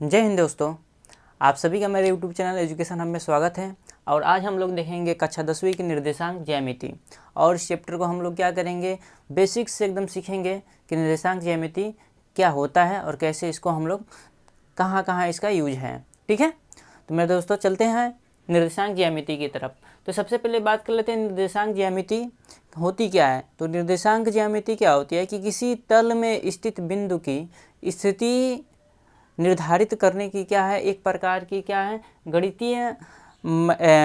जय हिंद दोस्तों, आप सभी का मेरे YouTube चैनल एजुकेशन हब में स्वागत है। और आज हम लोग देखेंगे कक्षा 10वीं की निर्देशांक ज्यामिति। और इस चैप्टर को हम लोग क्या करेंगे, बेसिक्स से एकदम सीखेंगे कि निर्देशांक ज्यामिति क्या होता है और कैसे इसको हम लोग कहाँ कहाँ इसका यूज है। ठीक है, तो मेरे दोस्तों चलते हैं निर्देशांक ज्यामिति की तरफ। तो सबसे पहले बात कर लेते हैं निर्देशांक ज्यामिति होती क्या है। तो निर्देशांक ज्यामिति क्या होती है कि किसी तल में स्थित बिंदु की स्थिति निर्धारित करने की क्या है, एक प्रकार की क्या है,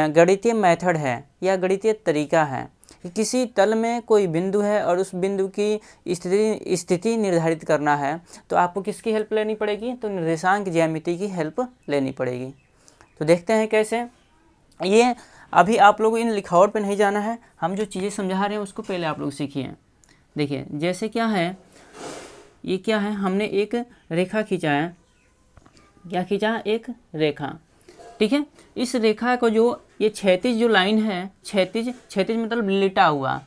गणितीय मेथड है या गणितीय तरीका है कि किसी तल में कोई बिंदु है और उस बिंदु की स्थिति निर्धारित करना है। तो आपको किसकी हेल्प लेनी पड़ेगी, तो निर्देशांक ज्यामिति की हेल्प लेनी पड़ेगी। तो देखते हैं कैसे। ये अभी आप लोग इन लिखावट पे नहीं जाना है, हम जो चीज़ें समझा रहे हैं उसको पहले आप लोग सीखिए। देखिए जैसे क्या है, ये क्या है, हमने एक रेखा खींचा है। क्या खींचा, एक रेखा। ठीक है, इस रेखा को जो ये क्षैतिज जो लाइन है, क्षैतिज मतलब लेटा हुआ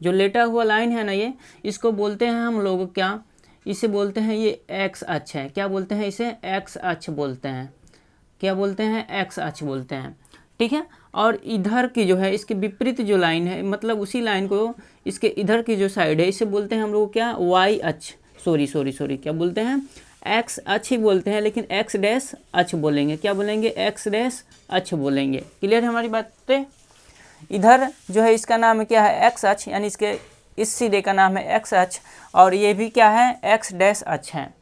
जो लेटा हुआ लाइन है ना, ये इसको बोलते हैं हम लोग क्या, इसे बोलते हैं ये एक्स अक्ष है। क्या बोलते हैं इसे, एक्स अक्ष बोलते हैं। क्या बोलते हैं, एक्स अक्ष बोलते हैं। ठीक है, और इधर की जो है इसके विपरीत जो लाइन है, मतलब उसी लाइन को इसके इधर की जो साइड है इसे बोलते हैं हम लोग क्या, वाई अक्ष। सॉरी क्या बोलते हैं, एक्स अक्ष ही बोलते हैं, लेकिन एक्स डैश अक्ष बोलेंगे। क्या बोलेंगे, एक्स डैश अक्ष बोलेंगे। क्लियर है हमारी बात पे। इधर जो है इसका नाम क्या है, एक्स अक्ष, यानी इसके इस सिरे का नाम है एक्स अक्ष, और ये भी क्या है, एक्स डैश अक्ष है।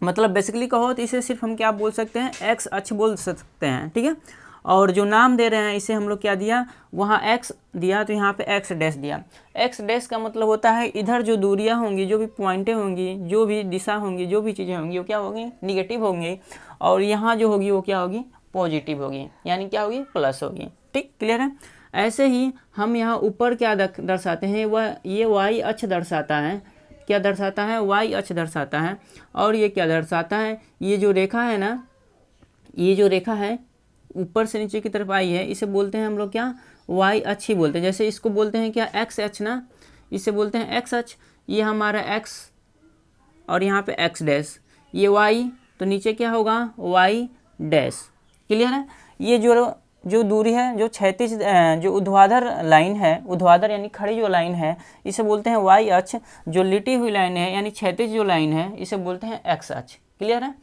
मतलब बेसिकली कहो तो इसे सिर्फ हम क्या बोल सकते हैं, एक्स अक्ष बोल सकते हैं। ठीक है, और जो नाम दे रहे हैं इसे हम लोग क्या दिया, वहाँ एक्स दिया तो यहाँ पे एक्स डैश दिया। एक्स डैश का मतलब होता है इधर जो दूरियाँ होंगी, जो भी पॉइंटें होंगी, जो भी दिशा होंगी, जो भी चीज़ें होंगी वो क्या होंगी, निगेटिव होंगी। और यहाँ जो होगी वो क्या होगी, पॉजिटिव होगी, यानी क्या होगी, प्लस होगी। ठीक, क्लियर है। ऐसे ही हम यहाँ ऊपर क्या दर्शाते हैं, वह ये वाई अक्ष दर्शाता है। क्या दर्शाता है, वाई अक्ष दर्शाता है। और ये क्या दर्शाता है, ये जो रेखा है ना, ये जो रेखा है ऊपर से नीचे की तरफ आई है, इसे बोलते हैं हम लोग क्या, वाई अक्ष ही बोलते हैं। जैसे इसको बोलते हैं क्या, एक्स अक्ष ना, इसे बोलते हैं एक्स अक्ष। ये हमारा एक्स और यहाँ पे एक्स डैश, ये वाई, तो नीचे क्या होगा, वाई डैश। क्लियर है। ये जो दूरी है, जो क्षैतिज जो ऊर्ध्वाधर लाइन है, ऊर्ध्वाधर यानी खड़ी जो लाइन है, इसे बोलते हैं वाई अक्ष। जो लिटी हुई लाइन है यानी क्षैतिज जो लाइन है, इसे बोलते हैं एक्स अक्ष। क्लियर है।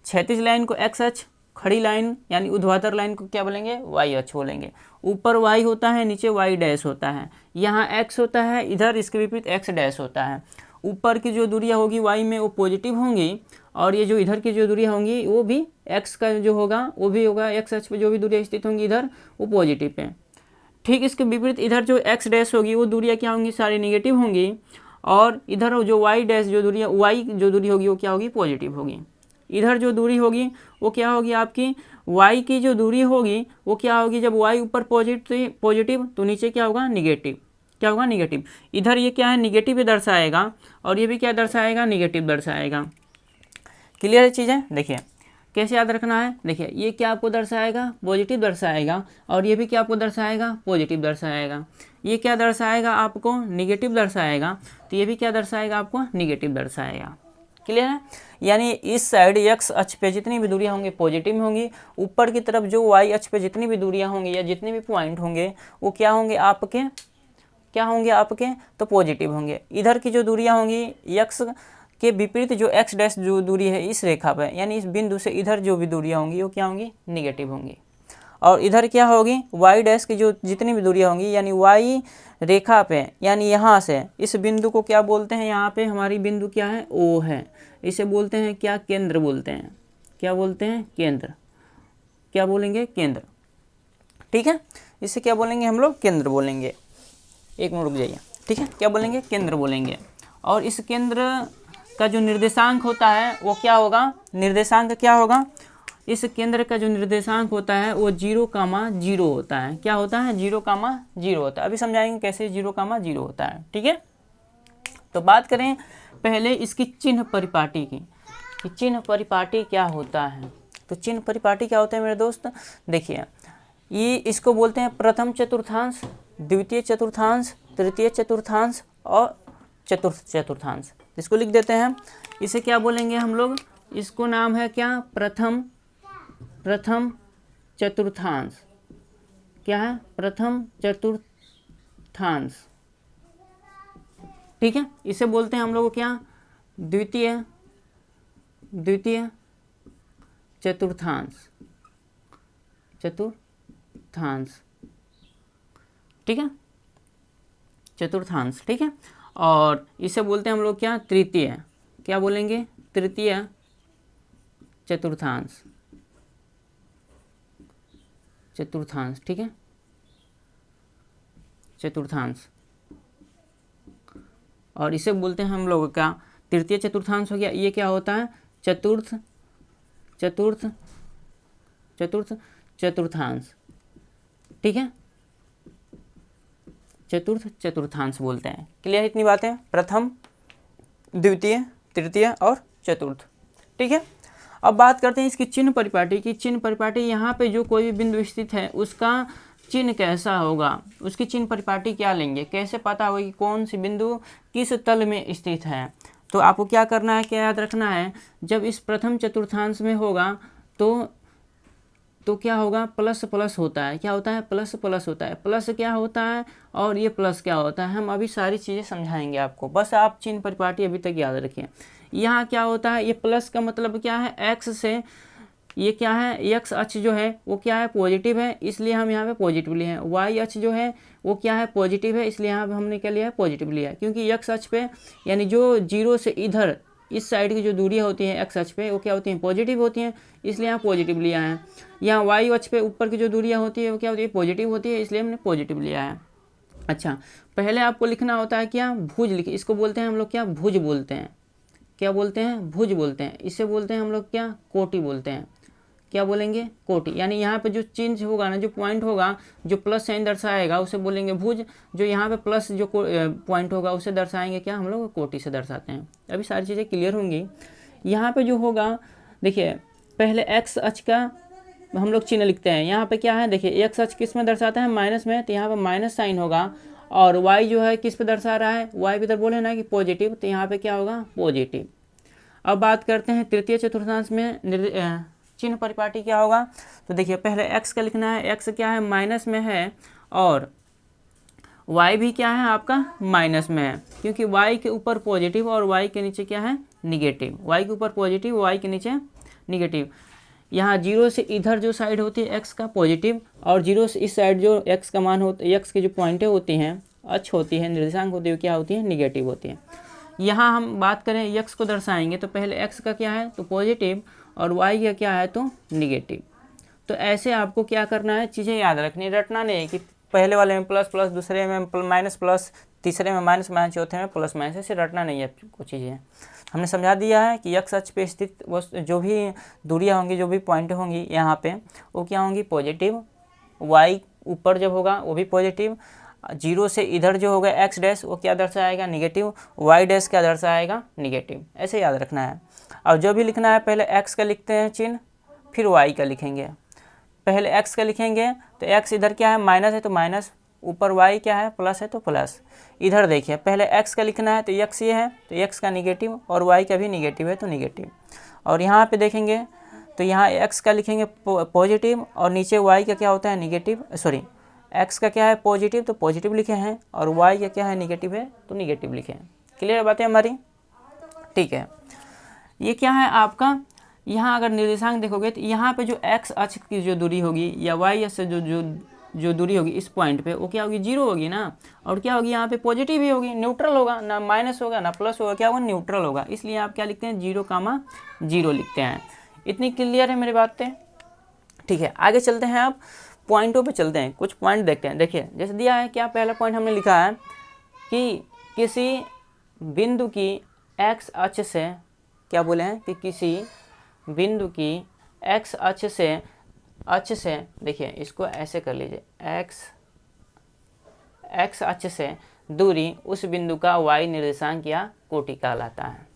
क्षैतिज लाइन को एक्स अक्ष, खड़ी लाइन यानी ऊर्ध्वाधर लाइन को क्या बोलेंगे, वाई अक्ष बोलेंगे। ऊपर वाई होता है, नीचे वाई डैश होता है। यहाँ एक्स होता है, इधर इसके विपरीत एक्स डैश होता है। ऊपर की जो दूरियाँ होगी वाई में वो पॉजिटिव होंगी, और ये जो इधर की जो दूरियाँ होंगी वो भी एक्स का जो होगा वो भी होगा, एक्स अक्ष पर जो भी दूरियाँ स्थित होंगी इधर वो पॉजिटिव है। ठीक, इसके विपरीत इधर जो एक्स डैश होगी वो दूरियाँ क्या होंगी, सारी निगेटिव होंगी। और इधर जो वाई डैश जो दूरियाँ, वाई जो दूरी होगी वो क्या होगी, पॉजिटिव होगी। इधर जो दूरी होगी वो क्या होगी, आपकी y की जो दूरी होगी वो क्या होगी, जब y ऊपर पॉजिटिव तो नीचे क्या होगा, निगेटिव। क्या होगा, निगेटिव। इधर ये क्या है, निगेटिव भी दर्शाएगा, और ये भी क्या दर्शाएगा, निगेटिव दर्शाएगा। क्लियर है चीज़ें। देखिए कैसे याद रखना है। देखिए ये क्या आपको दर्शाएगा, पॉजिटिव दर्शाएगा, और ये भी क्या आपको दर्शाएगा, पॉजिटिव दर्शाएगा। ये क्या दर्शाएगा आपको, निगेटिव दर्शाएगा, तो ये भी क्या दर्शाएगा आपको, निगेटिव दर्शाएगा। क्लियर है। यानी इस साइड एक्स अक्ष पे जितनी भी दूरियां होंगी पॉजिटिव होंगी, ऊपर की तरफ जो वाई अक्ष पे जितनी भी दूरियां होंगी या जितने भी पॉइंट होंगे वो क्या होंगे आपके, क्या होंगे आपके, तो पॉजिटिव होंगे। इधर की जो दूरियां होंगी एक्स के विपरीत जो एक्स डैश जो दूरी है इस रेखा पर, यानी इस बिंदु से इधर जो भी दूरियां होंगी वो क्या होंगी, निगेटिव होंगी। और इधर क्या होगी, वाई डैश की जो जितनी भी दूरियां होंगी, यानी वाई रेखा पे, यानी यहाँ से इस बिंदु को क्या बोलते हैं, यहाँ पे हमारी बिंदु क्या है, ओ है। इसे बोलते हैं क्या, केंद्र बोलते हैं। क्या बोलते हैं, केंद्र। क्या बोलेंगे, केंद्र। ठीक है, इसे क्या बोलेंगे हम लोग, केंद्र बोलेंगे। एक मिनट रुक जाइए। ठीक है, क्या बोलेंगे, केंद्र बोलेंगे। और इस केंद्र का जो निर्देशांक होता है वो क्या होगा, निर्देशांक क्या होगा, इस केंद्र का जो निर्देशांक होता है वो 0,0 होता है। क्या होता है, 0,0 होता है। अभी समझाएंगे कैसे 0,0 होता है। ठीक है, तो बात करें पहले इसकी चिन्ह परिपाटी की, कि चिन्ह परिपाटी क्या होता है। तो चिन्ह परिपाटी क्या होता है मेरे दोस्त, देखिए ये इसको बोलते हैं प्रथम चतुर्थांश, द्वितीय चतुर्थांश, तृतीय चतुर्थांश और चतुर्थ चतुर्थांश। इसको लिख देते हैं, इसे क्या बोलेंगे हम लोग, इसको नाम है क्या, प्रथम चतुर्थांश। क्या है, प्रथम चतुर्थांश। ठीक है, इसे बोलते हैं हम लोग क्या, द्वितीय चतुर्थांश। ठीक है, चतुर्थांश। ठीक है, और इसे बोलते हैं हम लोग क्या, तृतीय। क्या बोलेंगे, तृतीय चतुर्थांश। ठीक है, चतुर्थांश। और इसे बोलते हैं हम लोग का तृतीय चतुर्थांश हो गया। ये क्या होता है, चतुर्थांश। ठीक है, चतुर्थांश बोलते हैं। क्लियर इतनी बातें, प्रथम, द्वितीय, तृतीय और चतुर्थ। ठीक है, अब बात करते हैं इसकी चिन्ह परिपाटी की। चिन्ह परिपाटी, यहाँ पे जो कोई भी बिंदु स्थित है उसका चिन्ह कैसा होगा, उसकी चिन्ह परिपाटी क्या लेंगे, कैसे पता होगा कि कौन सी बिंदु किस तल में स्थित है। तो आपको क्या करना है, क्या याद रखना है, जब इस प्रथम चतुर्थांश में होगा तो क्या होगा, प्लस प्लस होता है। क्या होता है, प्लस प्लस होता है। प्लस क्या होता है और ये प्लस क्या होता है, हम अभी सारी चीज़ें समझाएंगे आपको, बस आप चिन्ह परिपाटी अभी तक याद रखिए। यहाँ क्या होता है, ये प्लस का मतलब क्या है, एक्स से, ये क्या है, एक्स अक्ष जो है वो क्या है, पॉजिटिव है, इसलिए हम यहाँ पे पॉजिटिव लिए हैं। वाई अक्ष जो है वो क्या है, पॉजिटिव है, इसलिए यहाँ पे हमने क्या लिया है, पॉजिटिव लिया है। क्योंकि एक्स अक्ष पे यानी जो जीरो से इधर इस साइड की जो दूरियाँ होती हैं एक्स अक्ष पे वो क्या होती हैं, पॉजिटिव होती हैं, इसलिए यहाँ पॉजिटिव लिया है। यहाँ वाई अक्ष पे ऊपर की जो दूरियाँ होती है वो क्या होती है, पॉजिटिव होती है, इसलिए हमने पॉजिटिव लिया है। अच्छा, पहले आपको लिखना होता है क्या, भुज लिखिए। इसको बोलते हैं हम लोग क्या, भुज बोलते हैं। क्या बोलते हैं, भुज बोलते हैं। इसे बोलते हैं हम लोग क्या, कोटि बोलते हैं। क्या बोलेंगे, कोटि। यानी यहाँ पे जो चिन्ह होगा ना, जो पॉइंट होगा, जो प्लस साइन दर्शाएगा उसे बोलेंगे भुज। जो यहाँ पे प्लस जो पॉइंट होगा उसे दर्शाएंगे क्या, हम लोग कोटि से दर्शाते हैं। अभी सारी चीज़ें क्लियर होंगी। यहाँ पे जो होगा, देखिए पहले एक्स अक्ष का हम लोग चिन्ह लिखते हैं। यहाँ पे क्या है, देखिए एक्स अक्ष किस में दर्शाता है, माइनस में, तो यहाँ पे माइनस साइन होगा। और वाई जो है किस पे दर्शा रहा है, वाई पे इधर बोले ना कि पॉजिटिव, तो यहाँ पे क्या होगा, पॉजिटिव। अब बात करते हैं तृतीय चतुर्थांश में चिन्ह परिपाटी क्या होगा। तो देखिए पहले x का लिखना है, x क्या है, माइनस में है, और y भी क्या है आपका, माइनस में है। क्योंकि y के ऊपर पॉजिटिव और y के नीचे क्या है, निगेटिव। y के ऊपर पॉजिटिव, y के नीचे निगेटिव। यहाँ जीरो से इधर जो साइड होती है x का पॉजिटिव, और जीरो से इस साइड जो x का मान होता है, x के जो पॉइंटें होती हैं, अक्ष होती है, निर्देशांक होती है, क्या होती है, निगेटिव होती है। यहाँ हम बात करें x को दर्शाएंगे तो पहले x का क्या है, तो पॉजिटिव, और y का क्या है, तो निगेटिव। तो ऐसे आपको क्या करना है, चीज़ें याद रखनी, रटना नहीं है कि पहले वाले में प्लस प्लस, दूसरे में माइनस प्लस, तीसरे में माइनस माइनस, चौथे में प्लस माइनस, ऐसे रटना नहीं है कुछ चीज़ें। हमने समझा दिया है कि x अक्ष पे स्थित जो भी दूरियाँ होंगी, जो भी पॉइंट होंगी यहाँ पे, वो क्या होंगी, पॉजिटिव। y ऊपर जब होगा वो भी पॉजिटिव। जीरो से इधर जो होगा एक्स डैश वो क्या दर्शाएगा, निगेटिव। वाई डैश क्या दर्शाएगा, निगेटिव। ऐसे याद रखना है। और जो भी लिखना है पहले एक्स का लिखते हैं चिन्ह, फिर वाई का लिखेंगे। पहले एक्स का लिखेंगे तो एक्स इधर क्या है, माइनस है तो माइनस, ऊपर वाई क्या है, प्लस है तो प्लस। इधर देखिए पहले एक्स का लिखना है तो एक्स ये है तो एक्स का निगेटिव, और वाई का भी निगेटिव है तो निगेटिव। और यहाँ पे देखेंगे तो यहाँ एक्स का लिखेंगे पॉजिटिव, और नीचे वाई का क्या होता है, निगेटिव। सॉरी, एक्स का क्या है, पॉजिटिव, तो पॉजिटिव लिखे हैं, और वाई का क्या है, निगेटिव है तो निगेटिव लिखे हैं। क्लियर बातें हमारी, ठीक है। ये क्या है आपका, यहाँ अगर निर्देशांक देखोगे तो यहाँ पे जो एक्स अक्ष की जो दूरी होगी या वाई अक्ष से जो दूरी होगी इस पॉइंट पे, वो क्या होगी, जीरो होगी ना। और क्या होगी, यहाँ पे पॉजिटिव ही होगी, न्यूट्रल होगा, ना माइनस होगा ना प्लस होगा, क्या होगा, न्यूट्रल होगा। इसलिए आप क्या लिखते हैं, 0,0 लिखते हैं। इतनी क्लियर है मेरी बातें, ठीक है। आगे चलते हैं, आप पॉइंटों पे चलते हैं, कुछ पॉइंट देखते हैं। देखिए जैसे दिया है, क्या पहला पॉइंट हमने लिखा है कि किसी बिंदु की एक्स अक्ष से, क्या बोले हैं कि किसी बिंदु की एक्स अक्ष से देखिए इसको ऐसे कर लीजिए, एक्स अक्ष से दूरी उस बिंदु का वाई निर्देशांक या कोटि कहलाता है।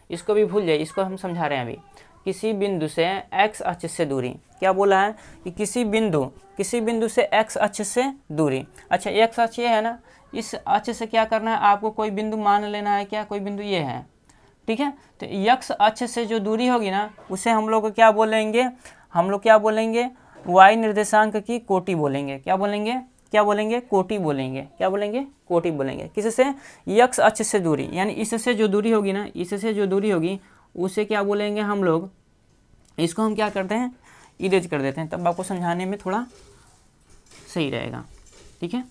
इसको भी भूल जाइए, इसको हम समझा रहे हैं अभी। किसी बिंदु से एक्स अक्ष से दूरी, क्या बोला है कि किसी बिंदु से एक्स अक्ष से दूरी। अच्छा, एक्स अक्ष ये है ना, इस अक्ष से क्या करना है आपको, कोई बिंदु मान लेना है, क्या कोई बिंदु ये है, ठीक है। तो यक्ष अक्ष से जो दूरी होगी ना उसे हम लोग क्या बोलेंगे, हम लोग क्या बोलेंगे, वाई निर्देशांक की कोटि बोलेंगे। क्या बोलेंगे, क्या बोलेंगे, कोटि बोलेंगे। क्या बोलेंगे, कोटि बोलेंगे। किससे, यक्ष अक्ष से दूरी, यानी इससे जो दूरी होगी ना, इससे जो दूरी होगी उसे क्या बोलेंगे हम लोग, इसको हम क्या करते हैं, इरेज कर देते हैं, तब आपको समझाने में थोड़ा सही रहेगा। ठीक है,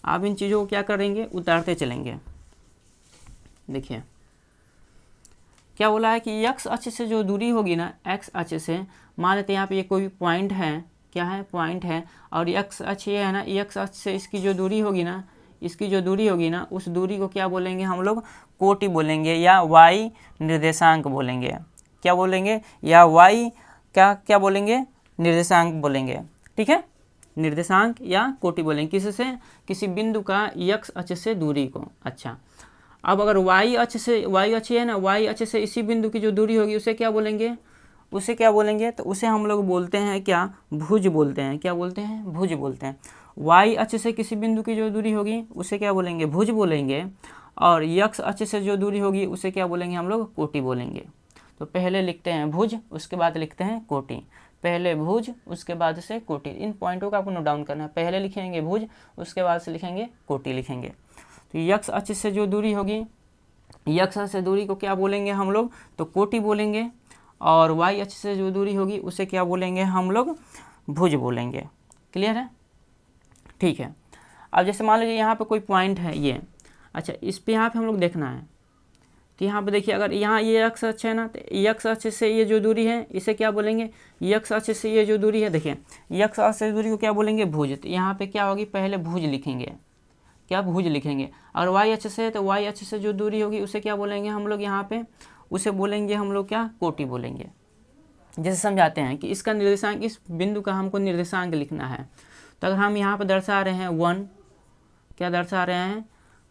आप इन चीज़ों को क्या करेंगे, उतारते चलेंगे। देखिए क्या बोला है कि एक्स अक्ष से जो दूरी होगी ना, एक्स अक्ष से, मान लेते हैं यहाँ पे ये कोई पॉइंट है, क्या है, पॉइंट है, और एक्स अक्ष ये है ना, एक्स अक्ष से इसकी जो दूरी होगी ना, इसकी जो दूरी होगी ना, उस दूरी को क्या बोलेंगे हम लोग, कोटि बोलेंगे या वाई निर्देशांक बोलेंगे। क्या बोलेंगे, या वाई क्या क्या बोलेंगे, निर्देशांक बोलेंगे। ठीक है, निर्देशांक या कोटि बोलेंगे। किससे, किसी बिंदु का एक्स अक्ष से दूरी को। अच्छा, अब अगर वाई अक्ष से, वाई अक्ष है ना, वाई अक्ष से इसी बिंदु की जो दूरी होगी उसे क्या बोलेंगे, उसे क्या बोलेंगे, तो उसे हम लोग बोलते हैं क्या, भुज बोलते हैं। क्या बोलते हैं, भुज बोलते हैं। वाई अक्ष से किसी बिंदु की जो दूरी होगी उसे क्या बोलेंगे, भुज बोलेंगे, और एक्स अक्ष से जो दूरी होगी उसे क्या बोलेंगे हम लोग, कोटि बोलेंगे। तो पहले लिखते हैं भुज, उसके बाद लिखते हैं कोटि। पहले भुज, उसके बाद से कोटि। इन पॉइंटों का आपको नोट डाउन करना है। पहले लिखेंगे भुज, उसके बाद से लिखेंगे कोटि लिखेंगे। तो एक्स अक्ष से जो दूरी होगी, एक्स अक्ष से दूरी को क्या बोलेंगे हम लोग, तो कोटि बोलेंगे, और वाई अक्ष से जो दूरी होगी उसे क्या बोलेंगे हम लोग, भुज बोलेंगे। क्लियर है, ठीक है। अब जैसे मान लीजिए यहाँ पे कोई पॉइंट है ये, अच्छा, इस पे यहाँ पे हम लोग देखना है। तो यहाँ पे देखिए, अगर यहाँ ये एक्स अक्ष है ना, तो एक्स अक्ष से ये जो दूरी है इसे क्या बोलेंगे, एक्स अक्ष से ये जो दूरी है, देखिए एक्स अक्ष से दूरी को क्या बोलेंगे, भुज। तो यहाँ पे क्या होगी, पहले भुज लिखेंगे, क्या, भुज लिखेंगे। और वाई अक्ष से, तो वाई अक्ष से जो दूरी होगी उसे क्या बोलेंगे हम लोग, यहाँ पे उसे बोलेंगे हम लोग क्या, कोटि बोलेंगे। जैसे समझाते हैं कि इसका निर्देशांक, इस बिंदु का हमको निर्देशांक लिखना है। तो अगर हम यहाँ पर दर्शा रहे हैं 1, क्या दर्शा रहे हैं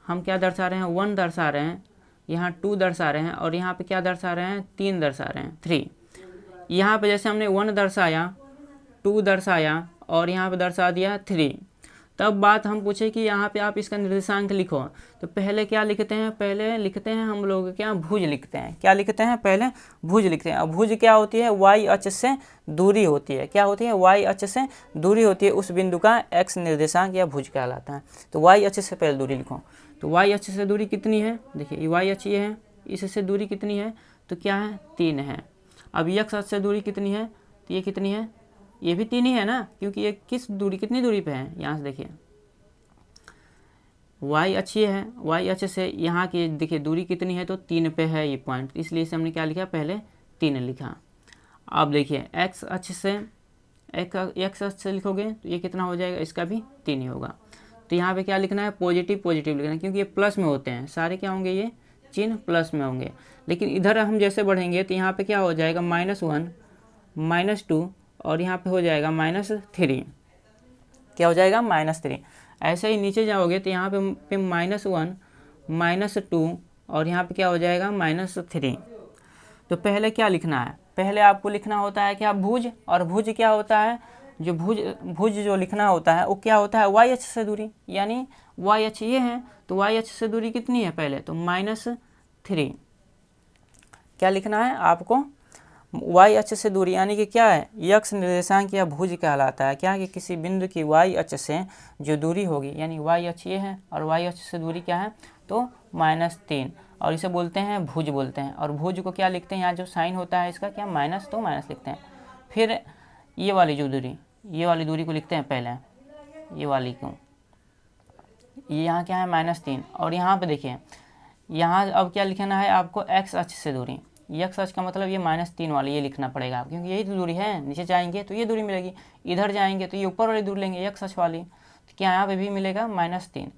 हम, क्या दर्शा रहे हैं, 1 दर्शा रहे हैं, यहाँ 2 दर्शा रहे हैं, और यहाँ पे क्या दर्शा रहे हैं, 3 दर्शा रहे हैं, 3। यहाँ पे जैसे हमने 1 दर्शाया, 2 दर्शाया, और यहाँ पे दर्शा दिया 3। तब बात हम पूछे कि यहाँ पे आप इसका निर्देशांक लिखो, तो पहले क्या लिखते हैं, पहले लिखते हैं हम लोग क्या, भुज लिखते हैं। क्या लिखते हैं, पहले भुज लिखते हैं। अब भुज क्या होती है, वाई अक्ष से दूरी होती है। क्या होती है, वाई अक्ष से दूरी होती है, उस बिंदु का एक्स निर्देशांक या भुज कहलाता है। तो वाई अक्ष से पहले दूरी लिखो। तो वाई अक्ष से दूरी कितनी है, देखिए वाई अक्ष ये है, इससे दूरी कितनी है, तो क्या है, 3 है। अब एक्स अक्ष से दूरी कितनी है, तो ये कितनी है, ये भी 3 ही है ना, क्योंकि ये किस दूरी, कितनी दूरी पे है, यहाँ से देखिए वाई अक्ष है, वाई अक्ष से यहाँ की देखिए दूरी कितनी है, तो 3 पे है ये पॉइंट, इसलिए इसे हमने क्या लिखा, पहले 3 लिखा। अब देखिए एक्स अक्ष से, एक्स अक्ष से लिखोगे तो ये कितना हो जाएगा, इसका भी 3 ही होगा। तो यहाँ पे क्या लिखना है, पॉजिटिव पॉजिटिव लिखना है, क्योंकि ये प्लस में होते हैं सारे, क्या होंगे, ये चिन्ह प्लस में होंगे। लेकिन इधर हम जैसे बढ़ेंगे तो यहाँ पे क्या हो जाएगा, -1, -2, और यहाँ पे हो जाएगा -3। क्या हो जाएगा, -3। ऐसे ही नीचे जाओगे तो यहाँ पे -1, -2, और यहाँ पे क्या हो जाएगा, -3। तो पहले क्या लिखना है, पहले आपको लिखना होता है क्या, भुज। और भुज क्या होता है, जो भुज जो लिखना होता है वो क्या होता है, वाई अक्ष से दूरी, यानी वाई अक्ष ये है, तो वाई अक्ष से दूरी कितनी है पहले, तो -3। क्या लिखना है आपको, वाई अक्ष से दूरी, यानी कि क्या है, एक्स निर्देशांक या भुज कहलाता है। क्या, कि किसी बिंदु की वाई अक्ष से जो दूरी होगी, यानी वाई अक्ष ये है और वाई अक्ष से दूरी क्या है, तो -3, और इसे बोलते हैं भुज बोलते हैं। और भुज को क्या लिखते हैं, यहाँ जो साइन होता है इसका क्या, माइनस, तो माइनस लिखते हैं। फिर ये वाली जो दूरी, ये वाली दूरी को लिखते हैं पहले, ये वाली को, ये यहाँ क्या है, -3। और यहाँ पे देखिए, यहाँ अब क्या लिखना है आपको, एक्स अक्ष से दूरी। एक्स अक्ष का मतलब ये -3 वाली ये लिखना पड़ेगा आप, क्योंकि यही तो दूरी है। नीचे जाएंगे तो ये दूरी मिलेगी, इधर जाएंगे तो ये ऊपर वाली दूरी लेंगे, एक्स अक्ष वाली। तो क्या यहाँ पे भी मिलेगा -3।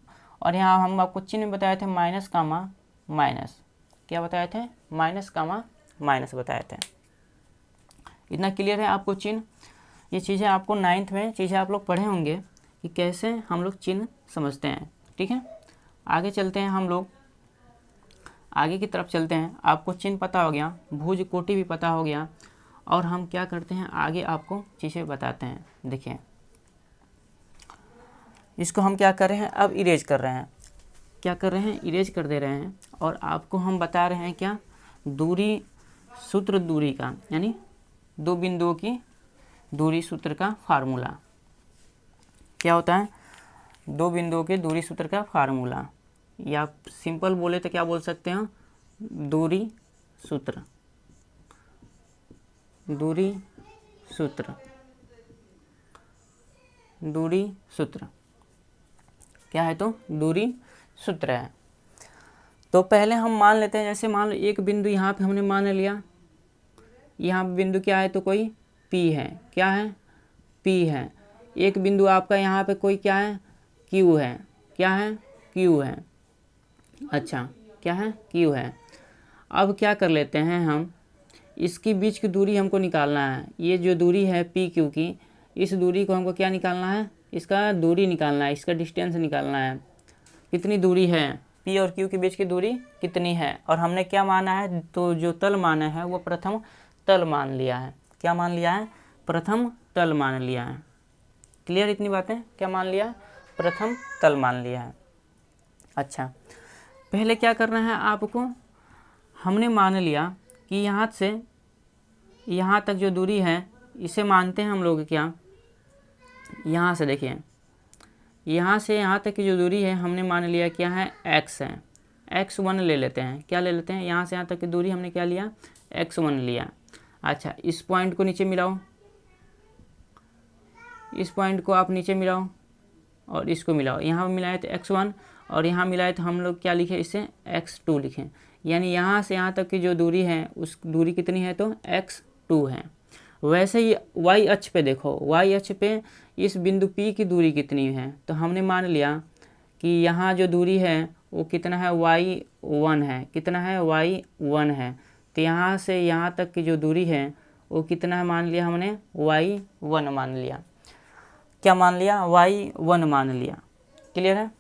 और यहाँ हम आपको चिन्ह बताए थे, माइनस कामा माइनस। क्या बताए थे, माइनस कामा माइनस बताए थे। इतना क्लियर है आपको चिन्ह। ये चीज़ें आपको 9th में चीज़ें आप लोग पढ़े होंगे कि कैसे हम लोग चिन्ह समझते हैं। ठीक है, आगे चलते हैं, हम लोग आगे की तरफ चलते हैं। आपको चिन्ह पता हो गया, भुज कोटि भी पता हो गया, और हम क्या करते हैं, आगे आपको चीज़ें बताते हैं। देखिए, इसको हम क्या कर रहे हैं, अब इरेज कर रहे हैं। क्या कर रहे हैं, इरेज कर दे रहे हैं। और आपको हम बता रहे हैं क्या, दूरी सूत्र दूरी का, यानी दो बिंदुओं की दूरी सूत्र का फार्मूला क्या होता है, दो बिंदुओं के दूरी सूत्र का फार्मूला, या सिंपल बोले तो क्या बोल सकते हैं, दूरी सूत्र, दूरी सूत्र, दूरी सूत्र क्या है, तो दूरी सूत्र है। तो पहले हम मान लेते हैं, जैसे मान लो एक बिंदु यहाँ पे हमने मान लिया, यहाँ बिंदु क्या है, तो कोई P है, क्या है, P है। एक बिंदु आपका यहाँ पे कोई क्या है, Q है, क्या है, Q है, अच्छा क्या है, Q है। अब क्या कर लेते हैं हम, इसकी बीच की दूरी हमको निकालना है, ये जो दूरी है PQ की, इस दूरी को हमको क्या निकालना है, इसका दूरी निकालना है, इसका डिस्टेंस निकालना है, कितनी दूरी है, P और Q के बीच की दूरी कितनी है। और हमने क्या माना है, तो जो तल माना है वो प्रथम तल मान लिया है, क्या मान लिया है, प्रथम तल मान लिया है। क्लियर इतनी बातें, क्या मान लिया, प्रथम तल मान लिया है। अच्छा, पहले क्या करना है आपको, हमने मान लिया कि यहाँ से यहाँ तक जो दूरी है इसे मानते हैं हम लोग क्या, यहाँ से देखिए, यहाँ से यहाँ तक की जो दूरी है हमने मान लिया क्या है, x है, x1 ले लेते हैं, क्या ले लेते हैं, यहाँ से यहाँ तक की दूरी हमने क्या लिया, x1 लिया। अच्छा, इस पॉइंट को नीचे मिलाओ, इस पॉइंट को आप नीचे मिलाओ और इसको मिलाओ, यहाँ मिलाए तो x1 और यहाँ मिलाए तो हम लोग क्या लिखे, इसे x2 लिखें। यानी यहाँ से यहाँ तक की जो दूरी है उस दूरी कितनी है, तो x2 है। वैसे ही y अक्ष पे देखो, y अक्ष पे इस बिंदु P की दूरी कितनी है, तो हमने मान लिया कि यहाँ जो दूरी है वो कितना है, y1 है, कितना है, y1 है। तो यहाँ से यहाँ तक की जो दूरी है वो कितना है, मान लिया हमने y1 मान लिया, क्या मान लिया, y1 मान लिया। क्लियर है,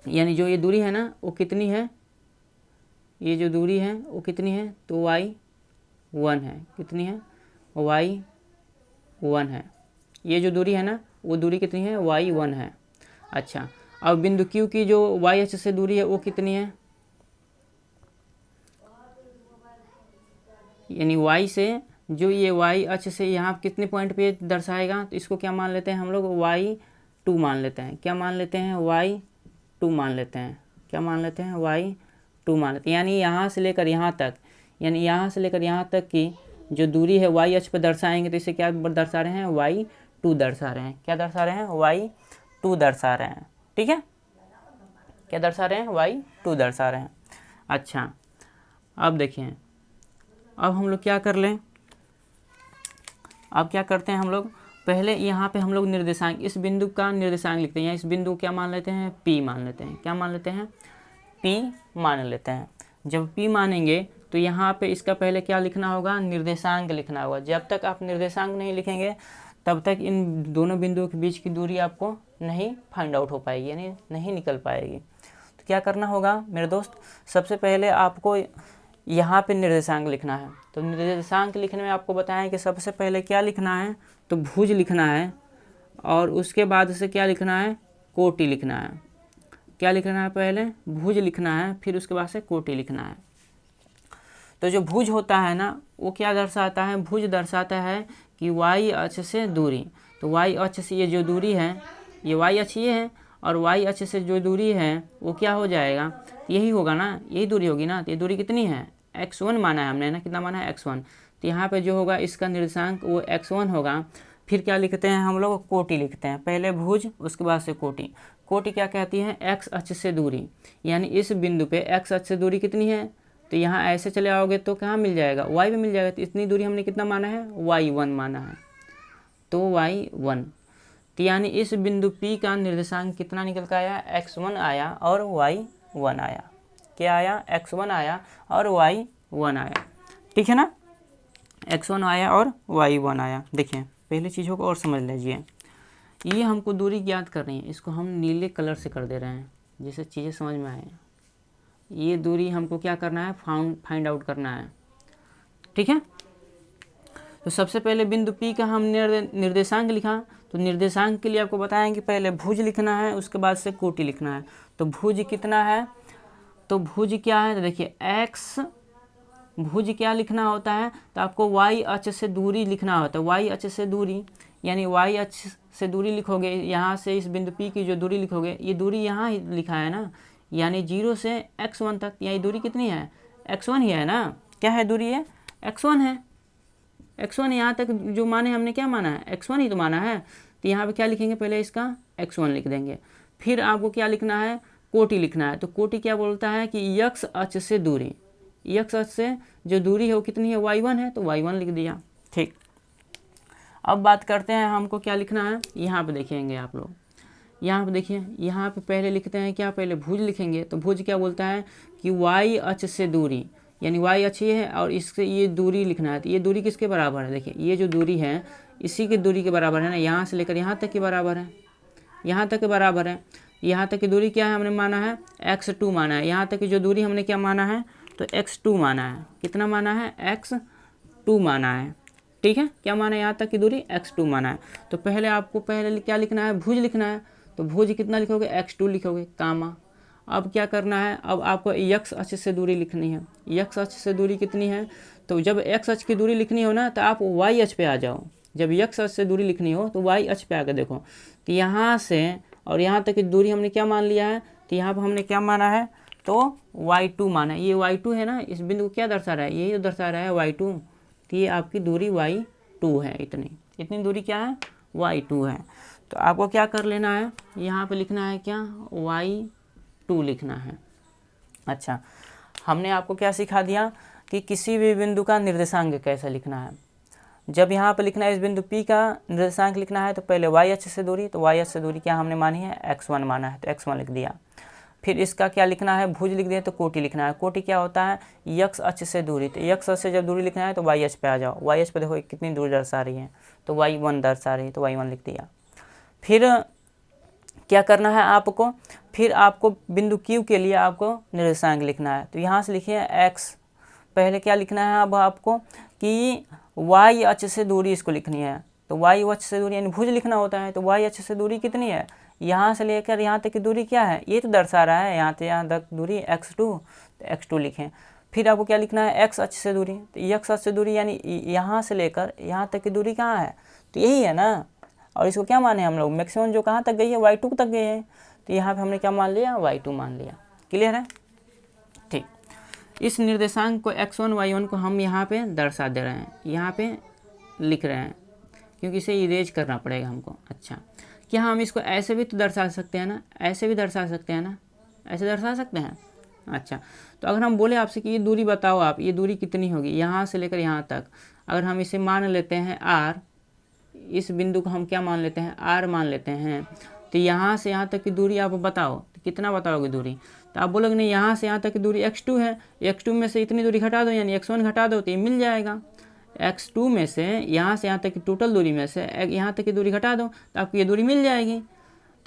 यानी जो ये दूरी है ना वो कितनी है, ये जो दूरी है वो कितनी है, तो y1 है, कितनी है, y1 है। ये जो दूरी है ना वो दूरी कितनी है, y1 है। अच्छा, अब बिंदु Q की जो y अक्ष से दूरी है वो कितनी है, यानी y से जो ये y अक्ष से यहाँ कितने पॉइंट पे दर्शाएगा, तो इसको क्या मान लेते हैं हम लोग, y2 मान लेते हैं, क्या मान लेते हैं, y2 मान लेते हैं, क्या मान लेते हैं, y2 मान लेते हैं। यानी यहाँ से लेकर यहाँ तक, यानी यहाँ से लेकर यहाँ तक की जो दूरी है y अक्ष पर दर्शाएंगे तो इसे क्या दर्शा रहे हैं, y2 दर्शा रहे हैं, क्या दर्शा रहे हैं, y2 दर्शा रहे हैं। ठीक है, क्या दर्शा रहे हैं, y2 दर्शा रहे हैं। अच्छा, अब देखिए, अब हम लोग क्या कर लें, अब क्या करते हैं हम लोग, पहले यहाँ पे हम लोग निर्देशांक, इस बिंदु का निर्देशांक लिखते हैं, या इस बिंदु क्या मान लेते हैं, P मान लेते हैं, क्या मान लेते हैं, P मान लेते हैं। जब P मानेंगे तो यहाँ पे इसका पहले क्या लिखना होगा, निर्देशांक लिखना होगा। जब तक आप निर्देशांक नहीं लिखेंगे तब तक इन दोनों बिंदुओं के बीच की दूरी आपको नहीं फाइंड आउट हो पाएगी, यानी नहीं निकल पाएगी। तो क्या करना होगा मेरे दोस्त, सबसे पहले आपको यहाँ पे निर्देशांक लिखना है। तो निर्देशांक लिखने में आपको बताएं कि सबसे पहले क्या लिखना है, तो भुज लिखना है, और उसके बाद से क्या लिखना है, कोटि लिखना है। क्या लिखना है, पहले भुज लिखना है, फिर उसके बाद से कोटि लिखना है। तो जो भुज होता है ना वो क्या दर्शाता है, भुज दर्शाता है कि y अक्ष से दूरी। तो y अक्ष से ये जो दूरी है, ये y अक्ष ये है, और y अक्ष से जो दूरी है वो क्या हो जाएगा, यही होगा ना, यही दूरी होगी ना। तो ये दूरी कितनी है, x1 माना है हमने ना, कितना माना है, x1। तो यहाँ पे जो होगा इसका निर्देशांक वो x1 होगा। फिर क्या लिखते हैं हम लोग, कोटि लिखते हैं, पहले भुज उसके बाद से कोटि। कोटि क्या कहती है, x अक्ष से दूरी, यानी इस बिंदु पे x अक्ष से दूरी कितनी है, तो यहाँ ऐसे चले आओगे तो कहाँ मिल जाएगा, y पे मिल जाएगा। तो इतनी दूरी हमने कितना माना है, y1 माना है, तो y1। तो यानी इस बिंदु P का निर्देशांक कितना निकल कर आया, x1 आया और y1 आया। क्या आया, x1 आया और y1 आया। ठीक है ना, x1 आया और y1 आया। देखिए पहली चीज़ों को और समझ लीजिए, ये हमको दूरी ज्ञात करनी है, इसको हम नीले कलर से कर दे रहे हैं जिससे चीज़ें समझ में आए। ये दूरी हमको क्या करना है, फाइंड आउट करना है। ठीक है, तो सबसे पहले बिंदु P का हम निर्देशांक लिखा, तो निर्देशांक के लिए आपको बताएं कि पहले भुज लिखना है, उसके बाद से कोटि लिखना है। तो भुज कितना है, तो भुज क्या है, तो देखिए x, भुज क्या लिखना होता है, तो आपको y अक्ष से दूरी लिखना होता है। y अक्ष से दूरी यानी y अक्ष से दूरी लिखोगे, यहाँ से इस बिंदु P की जो दूरी लिखोगे, ये दूरी यहाँ ही लिखा है ना, यानी 0 से x1 तक, यही दूरी कितनी है, x1 ही है ना। क्या है दूरी, है x1 है, x1 यहाँ तक जो माने हमने क्या माना है, x1 ही तो माना है। तो यहाँ पे क्या लिखेंगे, पहले इसका x1 लिख देंगे। फिर आपको क्या लिखना है, कोटि लिखना है। तो कोटि क्या बोलता है कि x अक्ष से दूरी, x अक्ष से जो दूरी है वो कितनी है, y1 है, तो y1 लिख दिया। ठीक, अब बात करते हैं हमको क्या लिखना है। यहाँ पे देखेंगे आप लोग, यहाँ पे देखिए, यहाँ पे पहले लिखते हैं क्या, पहले भुज लिखेंगे। तो भुज क्या बोलता है कि y अक्ष से दूरी, यानी y अक्ष ये है और इससे ये दूरी लिखना है। तो ये दूरी किसके बराबर है, देखिए ये जो दूरी है इसी की दूरी के बराबर है ना, यहाँ से लेकर यहाँ तक के बराबर है, यहाँ तक के बराबर है। यहाँ तक की दूरी क्या है, हमने माना है x2 माना है। यहाँ तक की जो दूरी हमने क्या माना है, तो x2 माना है। कितना माना है, x2 माना है। ठीक है, क्या माना है, यहाँ तक की दूरी x2 माना है। तो पहले आपको पहले क्या लिखना है, भुज लिखना है। तो भुज कितना लिखोगे, x2 लिखोगे, कामा। अब क्या करना है, अब आपको x अक्ष से दूरी लिखनी है। x अक्ष से दूरी कितनी है, तो जब x अक्ष की दूरी लिखनी हो ना, तो आप y अक्ष पे आ जाओ। जब x अक्ष से दूरी लिखनी हो तो y अक्ष पे आकर देखो। तो यहाँ से और यहाँ तक की दूरी हमने क्या मान लिया है, तो यहाँ पर हमने क्या माना है, तो y2 माना है। ये y2 है ना, इस बिंदु को क्या दर्शा रहा है, यही तो दर्शा रहा है y2। तो ये आपकी दूरी y2 है, इतनी दूरी क्या है, y2 है। तो आपको क्या कर लेना है, यहाँ पे लिखना है क्या, y2 लिखना है। अच्छा, हमने आपको क्या सिखा दिया कि किसी भी बिंदु का निर्देशांक कैसे लिखना है। जब यहाँ पे लिखना है, इस बिंदु P का निर्देशांक लिखना है, तो पहले y अक्ष से दूरी, तो y अक्ष से दूरी क्या हमने मानी है, x1 माना है, तो x1 लिख दिया। फिर इसका क्या लिखना है, भुज लिख दिया। तो कोटि लिखना है। कोटि क्या होता है, x अक्ष से दूरी। तो x अक्ष से जब दूरी लिखना है तो y अक्ष पे आ जाओ। y अक्ष पे देखो कितनी दूरी दर्शा रही है, तो y1 दर्शा रही है, तो y1 लिख दिया। फिर क्या करना है आपको, फिर आपको बिंदु Q के लिए आपको निर्देशांक लिखना है। तो यहाँ से लिखिए x, पहले क्या लिखना है अब आपको कि y अक्ष से दूरी इसको लिखनी है। तो y अक्ष से दूरी यानी भुज लिखना होता है। तो y अक्ष से दूरी कितनी है, यहाँ से लेकर यहाँ तक की दूरी क्या है, ये तो दर्शा रहा है, यहाँ से यहाँ तक दूरी x2, तो x2 लिखें। फिर आपको क्या लिखना है, x अक्ष से दूरी। तो x अक्ष से दूरी यानी यहाँ से लेकर यहाँ तक की दूरी कहाँ है, तो यही है ना। और इसको क्या माने हम लोग, मैक्सिमम जो कहाँ तक गई है, y2 तक गई है। तो यहाँ पे हमने क्या मान लिया, y2 मान लिया। क्लियर है। ठीक, इस निर्देशांक को x1 y1 को हम यहाँ पे दर्शा दे रहे हैं, यहाँ पे लिख रहे हैं, क्योंकि इसे इरेज करना पड़ेगा हमको। अच्छा, क्या हम इसको ऐसे भी तो दर्शा सकते हैं ना, ऐसे भी दर्शा सकते हैं ना, ऐसे दर्शा सकते हैं। अच्छा, तो अगर हम बोले आपसे कि ये दूरी बताओ आप, ये दूरी कितनी होगी यहाँ से लेकर यहाँ तक, अगर हम इसे मान लेते हैं r, इस बिंदु को हम क्या मान लेते हैं, r मान लेते हैं। तो यहाँ से यहाँ तक की दूरी आप बताओ, तो कितना बताओगे दूरी। तो आप बोलोगे नहीं, यहाँ से यहाँ तक की दूरी x2 है, x2 में से इतनी दूरी घटा दो, यानी x1 घटा दो, तो ये मिल जाएगा। x2 में से यहाँ यहाँ की टोटल दूरी में से यहाँ तक की दूरी घटा दो, तो आपको ये दूरी मिल जाएगी।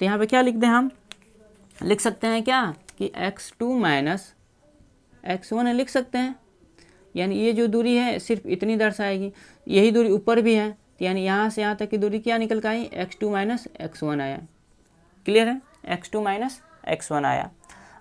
तो यहाँ पे क्या लिख दें, हम लिख सकते हैं क्या कि x2 माइनस x1 लिख सकते हैं। यानी ये जो दूरी है सिर्फ इतनी दर्शाएगी, यही दूरी ऊपर भी है, तो यानी यहाँ से यहाँ तक की दूरी क्या निकल कर आई, x2 माइनस x1 आया। क्लियर है, x2 माइनस x1 आया।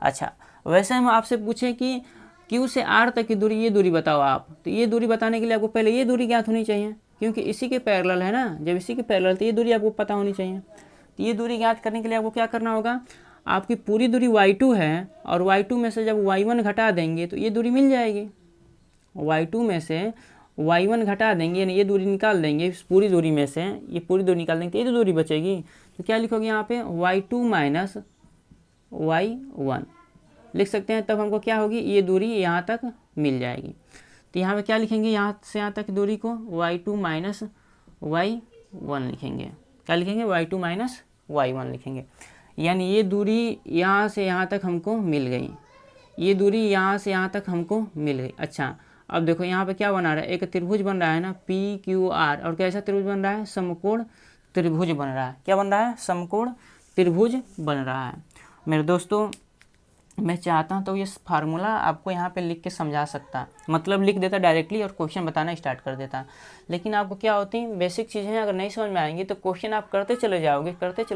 अच्छा, वैसे हम आपसे पूछें कि Q से R तक की दूरी, ये दूरी बताओ आप, तो ये दूरी बताने के लिए आपको पहले ये दूरी ज्ञात होनी चाहिए, क्योंकि इसी के पैरेलल है ना। जब इसी के पैरेलल तो ये दूरी आपको पता होनी चाहिए। तो ये दूरी ज्ञात करने के लिए आपको क्या करना होगा, आपकी पूरी दूरी y2 है और y2 में से जब y1 घटा देंगे तो ये दूरी मिल जाएगी। y2 में से y1 घटा देंगे यानी ये दूरी निकाल देंगे, इस पूरी दूरी में से ये पूरी दूरी निकाल देंगे तो ये तो दूरी बचेगी। तो क्या लिखोगे यहाँ पे, y2 माइनस y1 लिख सकते हैं। तब हमको क्या होगी, ये दूरी यहाँ तक मिल जाएगी। तो यहाँ पे क्या लिखेंगे, यहाँ से यहाँ तक दूरी को y2 माइनस y1 लिखेंगे। क्या लिखेंगे, y2 माइनस y1 लिखेंगे। यानी ये दूरी यहाँ से यहाँ तक हमको मिल गई, ये दूरी यहाँ से यहाँ तक हमको मिल गई। अच्छा, अब देखो यहाँ पे क्या बना रहा है, एक त्रिभुज बन रहा है ना PQR, और कैसा त्रिभुज बन रहा है, समकोण त्रिभुज बन रहा है। क्या बन रहा है, समकोण त्रिभुज बन रहा है। मेरे दोस्तों, मैं चाहता हूँ तो ये फार्मूला आपको यहाँ पे लिख के समझा सकता, मतलब लिख देता डायरेक्टली और क्वेश्चन बताना स्टार्ट कर देता। लेकिन आपको क्या होती है, बेसिक चीज़ें अगर नहीं समझ में आएंगी तो क्वेश्चन आप करते चले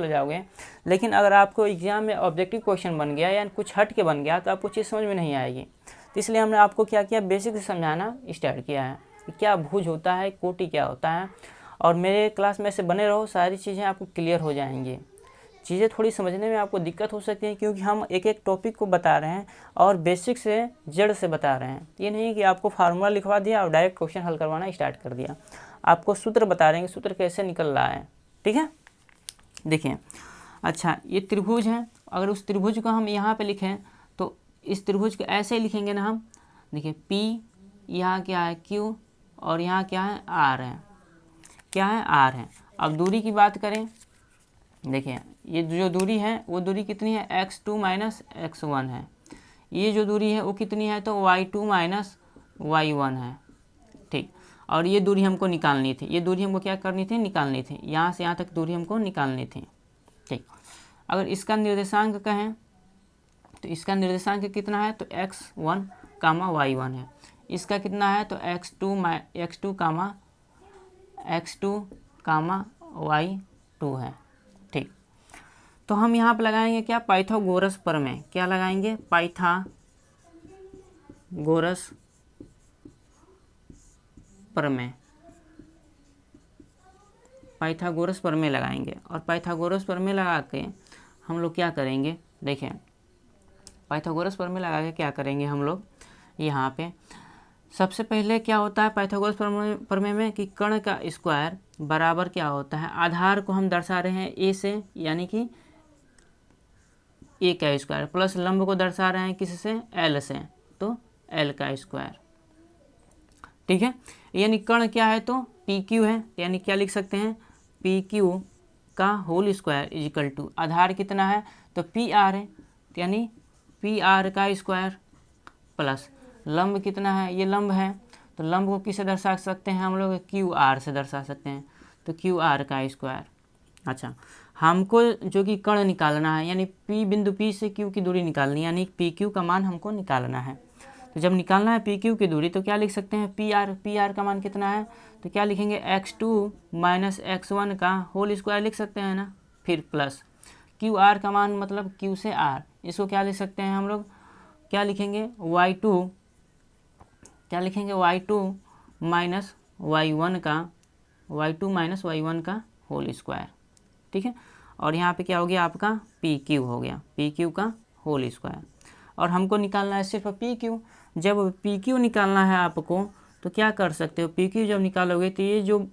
जाओगे। लेकिन अगर आपको एग्जाम में ऑब्जेक्टिव क्वेश्चन बन गया या कुछ हट के बन गया तो आपको चीज़ समझ में नहीं आएगी। तो इसलिए हमने आपको क्या किया, बेसिक से समझाना स्टार्ट किया है कि क्या भुज होता है, कोटि क्या होता है। और मेरे क्लास में से बने रहो, सारी चीज़ें आपको क्लियर हो जाएंगी। चीज़ें थोड़ी समझने में आपको दिक्कत हो सकती है क्योंकि हम एक एक टॉपिक को बता रहे हैं और बेसिक से जड़ से बता रहे हैं। ये नहीं कि आपको फार्मूला लिखवा दिया और डायरेक्ट क्वेश्चन हल करवाना स्टार्ट कर दिया। आपको सूत्र बता रहे हैं कि सूत्र कैसे निकल रहा है। ठीक है, देखिए, अच्छा ये त्रिभुज है, अगर उस त्रिभुज को हम यहाँ पे लिखें तो इस त्रिभुज को ऐसे ही लिखेंगे ना हम। देखिए P, यहाँ क्या है Q और यहाँ क्या है R है, क्या है R है। अब दूरी की बात करें, देखिए ये जो दूरी है वो दूरी कितनी है, x2 माइनस x1 है। ये जो दूरी है वो कितनी है, तो y2 माइनस y1 है। ठीक, और ये दूरी हमको निकालनी थी, ये दूरी हमको क्या करनी थी, निकालनी थी। यहाँ से यहाँ तक दूरी हमको निकालनी थी। ठीक, अगर इसका निर्देशांक कहें तो इसका निर्देशांक कितना है, तो x1 कामा y1 है। इसका कितना है, तो x2 कामा y2 है। ठीक, तो हम यहाँ पर लगाएंगे क्या, पाइथागोरस प्रमेय। क्या लगाएंगे, पाइथागोरस प्रमेय, पाइथागोरस प्रमेय लगाएंगे। और पाइथागोरस प्रमेय लगा के हम लोग क्या करेंगे, देखें पाइथागोरस प्रमेय लगा के क्या करेंगे हम लोग, यहाँ पे सबसे पहले क्या होता है पाइथागोरस प्रमेय में कि कर्ण का स्क्वायर बराबर क्या होता है, आधार को हम दर्शा रहे हैं a से, यानी कि a का स्क्वायर, प्लस लंब को दर्शा रहे हैं किस से, l से, तो l का स्क्वायर। ठीक है, यानी कर्ण क्या है, तो PQ है, यानी क्या लिख सकते हैं, PQ का होल स्क्वायर इजिकल टू, आधार कितना है, तो PR है, यानी PR का स्क्वायर, प्लस लंब कितना है, ये लंब है, तो लंब को किससे दर्शा सकते हैं हम लोग, QR से दर्शा सकते हैं, तो QR का स्क्वायर। अच्छा, हमको जो कि कर्ण निकालना है, यानी बिंदु P से Q की दूरी निकालनी है, यानी PQ का मान हमको निकालना है। तो जब निकालना है PQ की दूरी तो क्या लिख सकते हैं, PR का मान कितना है, तो क्या लिखेंगे, x2 माइनस x1 का होल स्क्वायर लिख सकते हैं ना, फिर प्लस QR का मान मतलब Q से R, इसको क्या लिख सकते हैं हम लोग, क्या लिखेंगे, y2, क्या लिखेंगे, y2 माइनस y1 का होल स्क्वायर। ठीक है, और यहाँ पे क्या हो गया आपका PQ हो गया, PQ का होल स्क्वायर। और हमको निकालना है सिर्फ PQ। जब PQ निकालना है आपको तो क्या कर सकते हो, PQ जब निकालोगे तो ये जो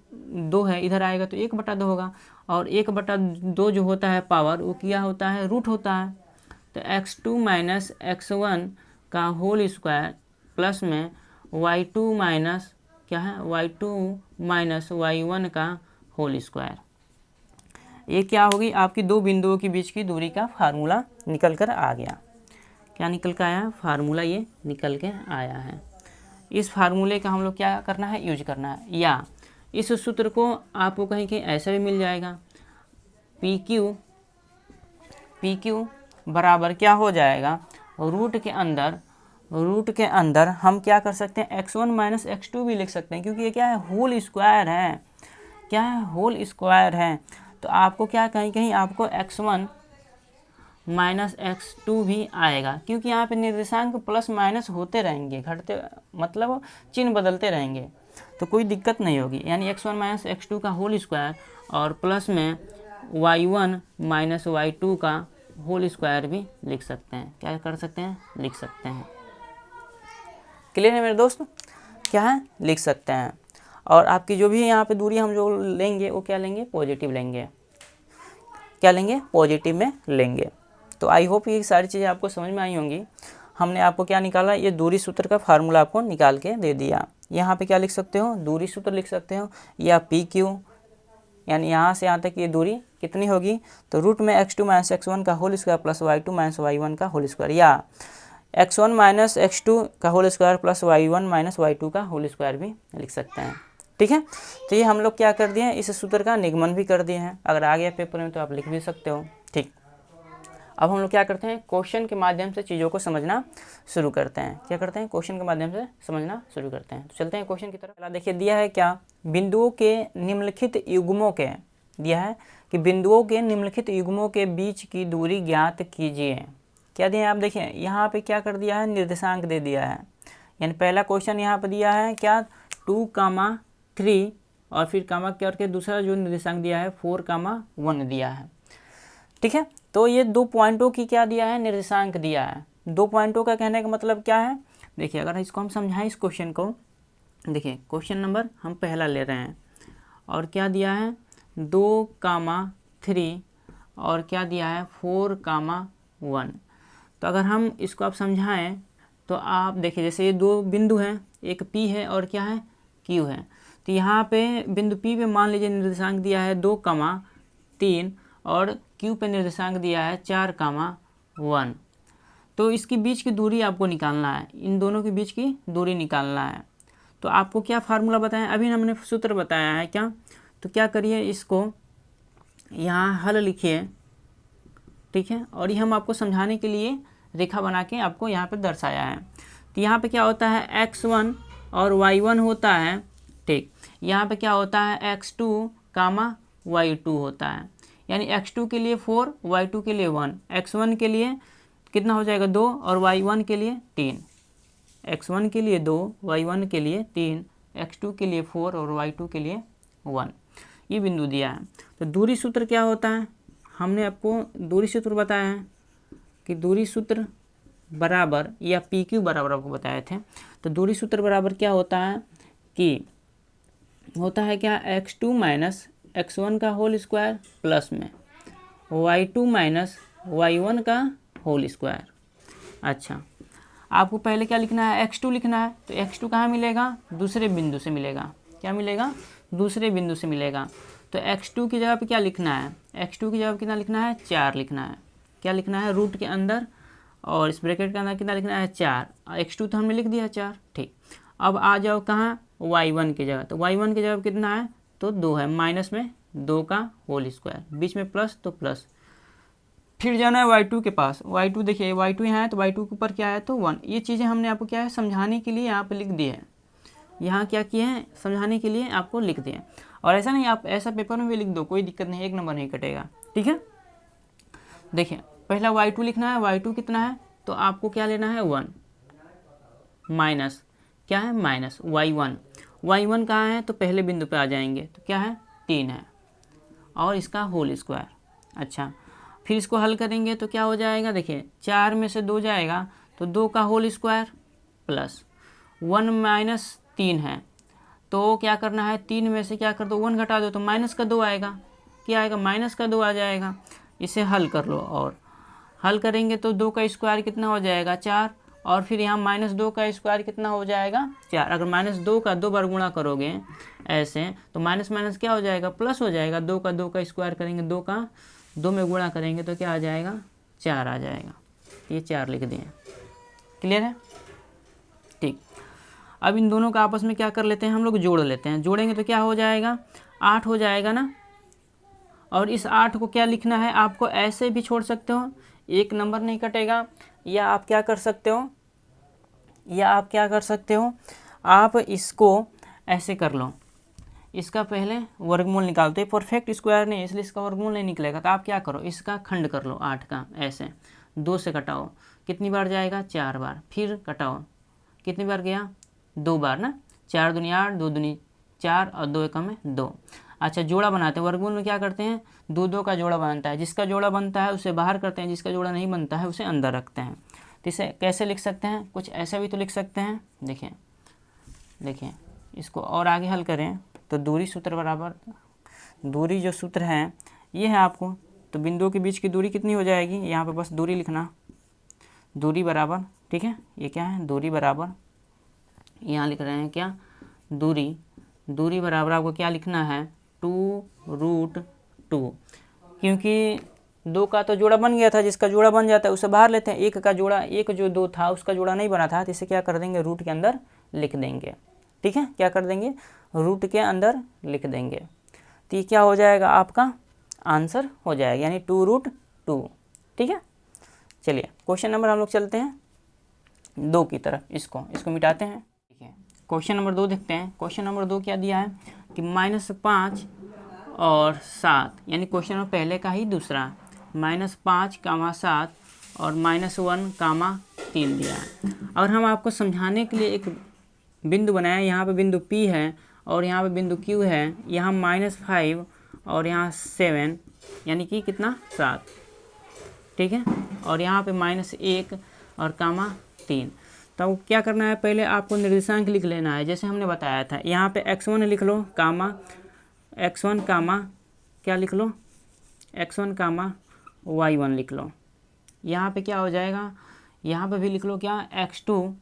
2 है इधर आएगा तो 1/2 होगा, और 1/2 जो होता है पावर वो क्या होता है, रूट होता है। तो x2 माइनस x1 का होल स्क्वायर प्लस में y2 माइनस क्या है, y2 माइनस y1 का होल स्क्वायर। ये क्या होगी, आपकी दो बिंदुओं के बीच की दूरी का फार्मूला निकल कर आ गया। क्या निकल कर आया, फार्मूला ये निकल के आया है। इस फार्मूले का हम लोग क्या करना है, यूज करना है। या इस सूत्र को आपको कहीं कहीं ऐसा भी मिल जाएगा, PQ बराबर क्या हो जाएगा, रूट के अंदर हम क्या कर सकते हैं, x1 माइनस x2 भी लिख सकते हैं, क्योंकि ये क्या है, होल स्क्वायर है, क्या है, होल स्क्वायर है। तो आपको क्या कहीं कहीं आपको x1 माइनस x2 भी आएगा, क्योंकि यहाँ पे निर्देशांक प्लस माइनस होते रहेंगे, घटते मतलब चिन्ह बदलते रहेंगे, तो कोई दिक्कत नहीं होगी। यानी x1 माइनस x2 का होल स्क्वायर और प्लस में y1 माइनस y2 का होल स्क्वायर भी लिख सकते हैं। क्या कर सकते हैं, लिख सकते हैं। क्लियर है मेरे दोस्त, क्या है, लिख सकते हैं। और आपकी जो भी यहाँ पे दूरी हम जो लेंगे वो क्या लेंगे, पॉजिटिव लेंगे, क्या लेंगे, पॉजिटिव में लेंगे। तो आई होप ये सारी चीज़ें आपको समझ में आई होंगी। हमने आपको क्या निकाला, ये दूरी सूत्र का फार्मूला आपको निकाल के दे दिया। यहाँ पे क्या लिख सकते हो, दूरी सूत्र लिख सकते हो, या PQ, यानी यहाँ से यहाँ तक ये दूरी कितनी होगी, तो रूट में x2 माइनस x1 का whole square plus y2 minus y1 का होल स्क्वायर, या x1 माइनस x2 का whole square plus y1 minus y2 का होल स्क्वायर भी लिख सकते हैं। ठीक है, तो ये हम लोग क्या कर दिए हैं, इस सूत्र का निगमन भी कर दिए हैं। अगर आ गया पेपर में तो आप लिख भी सकते हो। ठीक, अब हम लोग क्या करते हैं, क्वेश्चन के माध्यम से चीज़ों को समझना शुरू करते हैं। क्या करते हैं, क्वेश्चन के माध्यम से समझना शुरू करते हैं। तो चलते हैं क्वेश्चन की तरफ। पहला देखिए दिया है क्या, बिंदुओं के निम्नलिखित युग्मों के, दिया है कि बिंदुओं के निम्नलिखित युग्मों के बीच की दूरी ज्ञात कीजिए। क्या दिया है, आप देखिए यहाँ पे क्या कर दिया है, निर्देशांक दे दिया है। यानी पहला क्वेश्चन यहाँ पर दिया है क्या, 2,3 और फिर कामा करके दूसरा जो निर्देशांक दिया है 4,1 दिया है। ठीक है, तो ये 2 पॉइंटों की क्या दिया है, निर्देशांक दिया है। 2 पॉइंटों का कहने का मतलब क्या है, देखिए अगर इसको हम समझाएं इस क्वेश्चन को, देखिए क्वेश्चन नंबर हम पहला ले रहे हैं और क्या दिया है 2,3 और क्या दिया है 4,1। तो अगर हम इसको आप समझाएं तो आप देखिए जैसे ये 2 बिंदु हैं, एक P है और क्या है Q है। तो यहाँ पे बिंदु P पे मान लीजिए निर्देशांक दिया है 2,3 और Q पे निर्देशांक दिया है 4,1। तो इसके बीच की दूरी आपको निकालना है, इन दोनों के बीच की दूरी निकालना है। तो आपको क्या फार्मूला बताया, अभी हमने सूत्र बताया है क्या। तो क्या करिए, इसको यहाँ हल लिखिए, ठीक है, और ये हम आपको समझाने के लिए रेखा बना के आपको यहाँ पे दर्शाया है। तो यहाँ पे क्या होता है x1 और y1 होता है, ठीक। यहाँ पे क्या होता है x2, y2 होता है। यानी x2 के लिए 4, y2 के लिए 1, x1 के लिए कितना हो जाएगा 2 और y1 के लिए 3, x1 के लिए 2, y1 के लिए 3, x2 के लिए 4 और y2 के लिए 1। ये बिंदु दिया है। तो दूरी सूत्र क्या होता है, हमने आपको दूरी सूत्र बताया है कि दूरी सूत्र बराबर या PQ बराबर आपको बताए थे। तो दूरी सूत्र बराबर क्या होता है कि होता है क्या, x2 माइनस x1 का होल स्क्वायर प्लस में y2 माइनस y1 का होल स्क्वायर। अच्छा, आपको पहले क्या लिखना है, x2 लिखना है। तो x2 कहाँ मिलेगा, दूसरे बिंदु से मिलेगा। क्या मिलेगा, दूसरे बिंदु से मिलेगा। तो x2 की जगह पे क्या लिखना है, x2 की जगह पे कितना लिखना है, 4 लिखना है। क्या लिखना है, रूट के अंदर और इस ब्रैकेट के अंदर कितना लिखना है, 4। x2 तो हमने लिख दिया 4, ठीक। अब आ जाओ कहाँ, y1 की जगह। तो y1 की जगह कितना है, तो 2 है, माइनस में 2 का होल स्क्वायर, बीच में प्लस तो प्लस। फिर जाना है y2 के पास। y2 देखिए y2 यहाँ है तो y2 के ऊपर क्या है तो 1। ये चीज़ें हमने आपको क्या है समझाने के लिए यहाँ पे लिख दी है। यहाँ क्या किए हैं, समझाने के लिए आपको लिख दिए। और ऐसा नहीं, आप ऐसा पेपर में भी लिख दो, कोई दिक्कत नहीं, 1 नंबर नहीं कटेगा, ठीक है। देखिए पहला y2 लिखना है, y2 कितना है, तो आपको क्या लेना है 1 माइनस क्या है, माइनस y1। y1 कहाँ है, तो पहले बिंदु पे आ जाएंगे, तो क्या है 3 है और इसका होल स्क्वायर। अच्छा, फिर इसको हल करेंगे तो क्या हो जाएगा, देखिए 4 में से 2 जाएगा तो 2 का होल स्क्वायर प्लस 1 माइनस 3 है। तो क्या करना है, 3 में से क्या कर दो 1 घटा दो तो माइनस का 2 आएगा। क्या आएगा, माइनस का 2 आ जाएगा। इसे हल कर लो और हल करेंगे तो 2 का स्क्वायर कितना हो जाएगा 4 और फिर यहाँ -2 का स्क्वायर कितना हो जाएगा 4। अगर -2 का 2 बार गुणा करोगे ऐसे तो माइनस माइनस क्या हो जाएगा, प्लस हो जाएगा। 2 का स्क्वायर करेंगे, 2 का 2 में गुणा करेंगे तो क्या आ जाएगा 4 आ जाएगा। ये 4 लिख दिए, क्लियर है, ठीक। अब इन दोनों का आपस में क्या कर लेते हैं, हम लोग जोड़ लेते हैं। जोड़ेंगे तो क्या हो जाएगा 8 हो जाएगा ना। और इस 8 को क्या लिखना है, आपको ऐसे भी छोड़ सकते हो, 1 नंबर नहीं कटेगा। या आप क्या कर सकते हो, आप इसको ऐसे कर लो, इसका पहले वर्गमूल निकालते हैं। परफेक्ट स्क्वायर नहीं इसलिए इसका वर्गमूल नहीं निकलेगा। तो आप क्या करो, इसका खंड कर लो 8 का, ऐसे 2 से कटाओ, कितनी बार जाएगा 4 बार। फिर कटाओ, कितनी बार गया 2 बार ना, 4 दूनी 8, 2 दूनी 4 और 2 एकम में 2। अच्छा, जोड़ा बनाते हैं। वर्गमूल में क्या करते हैं, 2 का जोड़ा बनता है। जिसका जोड़ा बनता है उसे बाहर करते हैं, जिसका जोड़ा नहीं बनता है उसे अंदर रखते हैं। तो इसे कैसे लिख सकते हैं, कुछ ऐसा भी तो लिख सकते हैं। देखिए इसको और आगे हल करें तो दूरी सूत्र बराबर, दूरी जो सूत्र है ये है आपको। तो बिंदुओं के बीच की दूरी कितनी हो जाएगी, यहाँ पे बस दूरी लिखना, दूरी बराबर, ठीक है, ये क्या है दूरी बराबर, यहाँ लिख रहे हैं क्या दूरी बराबर आपको क्या लिखना है 2√2। क्योंकि 2 का तो जोड़ा बन गया था, जिसका जोड़ा बन जाता है उसे बाहर लेते हैं। 1 का जोड़ा, 1 जो 2 था उसका जोड़ा नहीं बना था, तो इसे क्या कर देंगे रूट के अंदर लिख देंगे, ठीक है। क्या कर देंगे, रूट के अंदर लिख देंगे। तो ये क्या हो जाएगा, आपका आंसर हो जाएगा, यानी 2√2, ठीक है। चलिए क्वेश्चन नंबर हम लोग चलते हैं 2 की तरफ, इसको मिटाते हैं। ठीक है, क्वेश्चन नंबर 2 देखते हैं। क्वेश्चन नंबर 2 क्या दिया है कि -5 और 7, यानी क्वेश्चन नंबर पहले का ही दूसरा, -5, 7 और -1, 3 दिया है। और हम आपको समझाने के लिए एक बिंदु बनाया, यहाँ पे बिंदु P है और यहाँ पे बिंदु Q है, यहाँ -5 और यहाँ 7, यानी कि कितना 7, ठीक है, और यहाँ पे -1 और 3। तो क्या करना है, पहले आपको निर्देशांक लिख लेना है, जैसे हमने बताया था। यहाँ पे x1 लिख लो, x1 क्या लिख लो, x1 y1 लिख लो। यहाँ पे क्या हो जाएगा, यहाँ पे भी लिख लो क्या, x2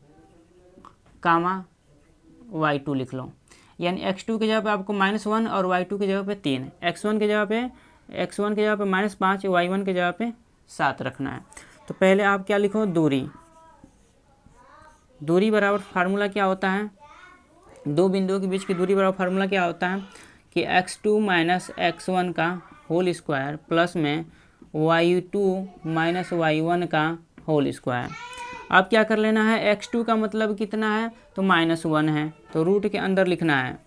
y2 लिख लो। यानी x2 की जगह पे आपको -1 और y2 की जगह पे 3, x1 की जगह पे -5, y1 की जगह पे 7 रखना है। तो पहले आप क्या लिखो, दूरी बराबर फार्मूला क्या होता है, दो बिंदुओं के बीच की दूरी बराबर फार्मूला क्या होता है कि x2 - x1 का होल स्क्वायर प्लस में y2 - y1 का होल स्क्वायर। अब क्या कर लेना है, x2 का मतलब कितना है तो -1 है, तो रूट के अंदर लिखना है।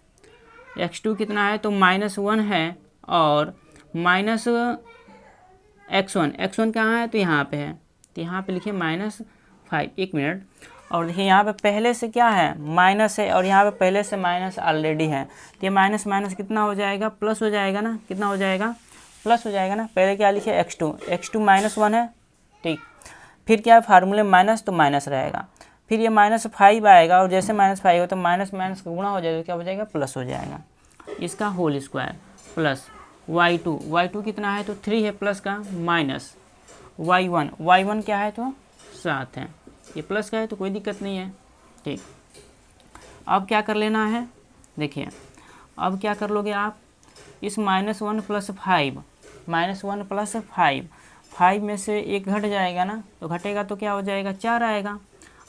x2 कितना है तो -1 है, और माइनस x1 कहाँ है तो यहाँ पे है, तो यहाँ पे लिखिए -5। 1 मिनट, और देखिए यहाँ पे पहले से क्या है, माइनस है, और यहाँ पे पहले से माइनस ऑलरेडी है, तो ये माइनस माइनस कितना हो जाएगा, प्लस हो जाएगा ना, कितना हो जाएगा, प्लस हो जाएगा ना। पहले क्या लिखे, x2 -1 है, ठीक। फिर क्या है, फार्मूले माइनस तो माइनस रहेगा, फिर ये -5 आएगा, और जैसे -5 हो तो माइनस माइनस का गुणा हो जाएगा, क्या हो जाएगा, प्लस हो जाएगा। इसका होल स्क्वायर प्लस y2 कितना है तो 3 है, प्लस का माइनस y1 क्या है तो 7 है, ये प्लस का है तो कोई दिक्कत नहीं है, ठीक। अब क्या कर लेना है, देखिए अब क्या कर लोगे आप, इस -1 + 5 में से एक घट जाएगा ना, तो घटेगा तो क्या हो जाएगा, 4 आएगा,